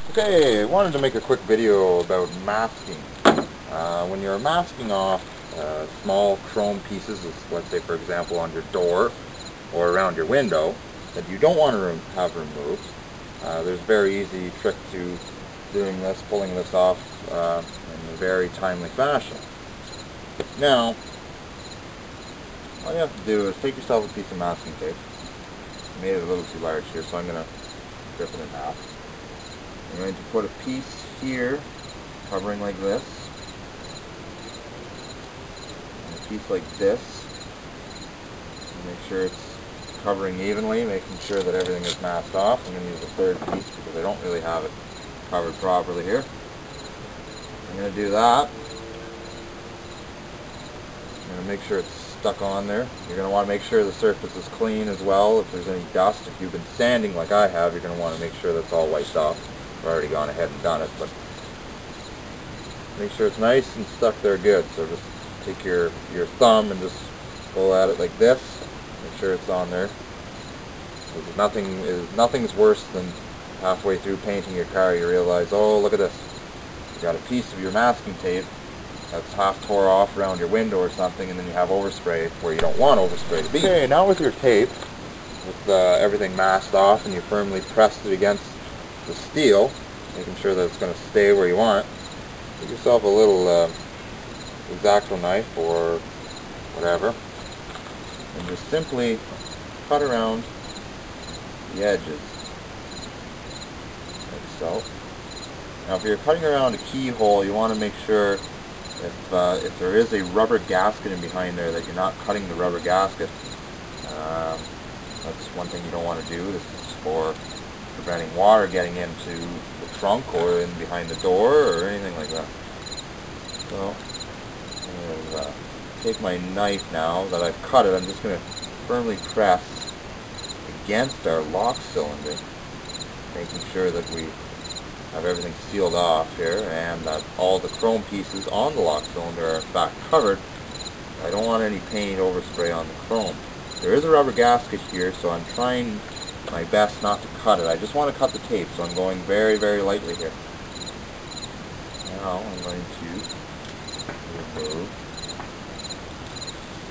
Okay, I wanted to make a quick video about masking. When you're masking off small chrome pieces, let's say for example on your door or around your window, that you don't want to have removed, there's a very easy trick to doing this, pulling this off in a very timely fashion. Now, all you have to do is take yourself a piece of masking tape. I made it a little too large here, so I'm going to rip it in half. I'm going to put a piece here, covering like this, and a piece like this. Make sure it's covering evenly, making sure that everything is masked off. I'm going to use a third piece because I don't really have it covered properly here. I'm going to do that. I'm going to make sure it's stuck on there. You're going to want to make sure the surface is clean as well. If there's any dust, if you've been sanding like I have, you're going to want to make sure that's all wiped off. I've already gone ahead and done it, but make sure it's nice and stuck there good. So just take your thumb and just pull at it like this. Make sure it's on there. Nothing's worse than halfway through painting your car you realize, oh, look at this. You got a piece of your masking tape that's half tore off around your window or something, and then you have overspray where you don't want overspray to be. Okay, now with your tape, with everything masked off and you firmly pressed it against the steel, making sure that it's going to stay where you want it, get yourself a little X-Acto knife or whatever, and just simply cut around the edges, like so. Now if you're cutting around a keyhole, you want to make sure if there is a rubber gasket in behind there, that you're not cutting the rubber gasket. That's one thing you don't want to do. This is for preventing water getting into the trunk or in behind the door or anything like that. So I'm going to take my knife now that I've cut it. I'm just going to firmly press against our lock cylinder, making sure that we have everything sealed off here and that all the chrome pieces on the lock cylinder are in fact covered. I don't want any paint overspray on the chrome. There is a rubber gasket here, so I'm trying my best not to cut it. I just want to cut the tape, so I'm going very, very lightly here. Now I'm going to remove.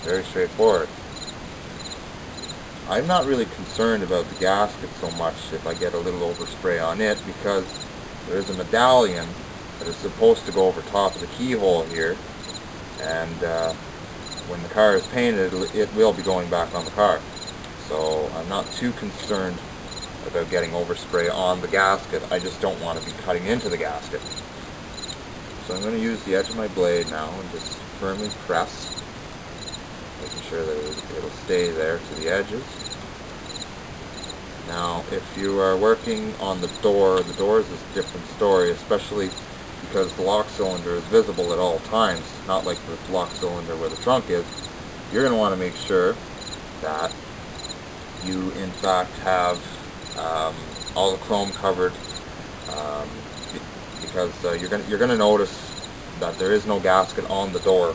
Very straightforward. I'm not really concerned about the gasket so much if I get a little overspray on it, because there is a medallion that is supposed to go over top of the keyhole here, and when the car is painted, it will be going back on the car. So I'm not too concerned about getting overspray on the gasket. I just don't want to be cutting into the gasket. So I'm going to use the edge of my blade now and just firmly press, making sure that it'll stay there to the edges. Now if you are working on the doors is a different story, especially because the lock cylinder is visible at all times, not like the lock cylinder where the trunk is. You're going to want to make sure that you in fact have all the chrome covered, because you're going to notice that there is no gasket on the door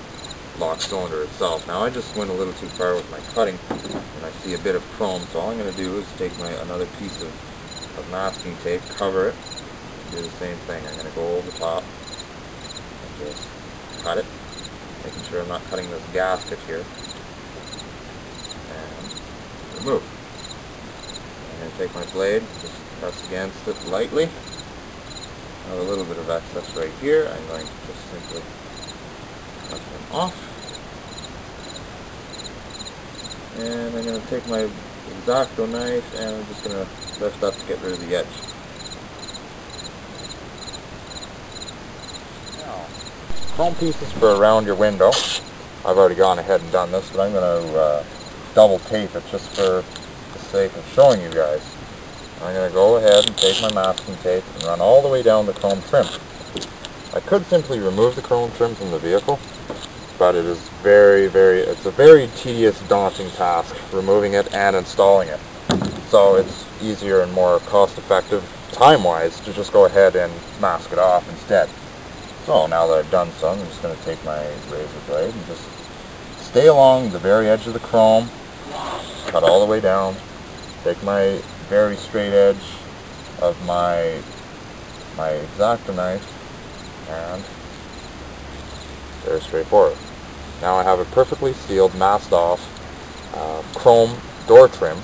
lock cylinder itself. Now I just went a little too far with my cutting and I see a bit of chrome, so all I'm going to do is take another piece of masking tape, cover it, do the same thing. I'm going to go over the top and just cut it, making sure I'm not cutting this gasket here, and remove. I'm going to take my blade, just press against it lightly. I have a little bit of excess right here. I'm going to just simply cut them off. And I'm going to take my X-Acto knife and I'm just going to lift up to get rid of the edge. Now, chrome pieces for around your window. I've already gone ahead and done this, but I'm going to double tape it just for the sake of showing you guys. I'm going to go ahead and take my masking tape and run all the way down the chrome trim. I could simply remove the chrome trim from the vehicle, but it is it's a very tedious, daunting task, removing it and installing it. So it's easier and more cost-effective, time-wise, to just go ahead and mask it off instead. So now that I've done so, I'm just going to take my razor blade and just stay along the very edge of the chrome, cut all the way down, take my very straight edge of my my X-Acto knife, and very straightforward. Now I have a perfectly sealed, masked off chrome door trim.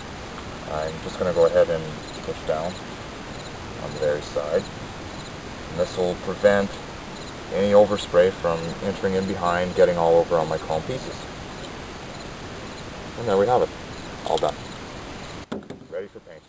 I'm just going to go ahead and push down on the very side. And this will prevent any overspray from entering in behind, getting all over on my chrome pieces. And there we have it. All done. Ready for paint.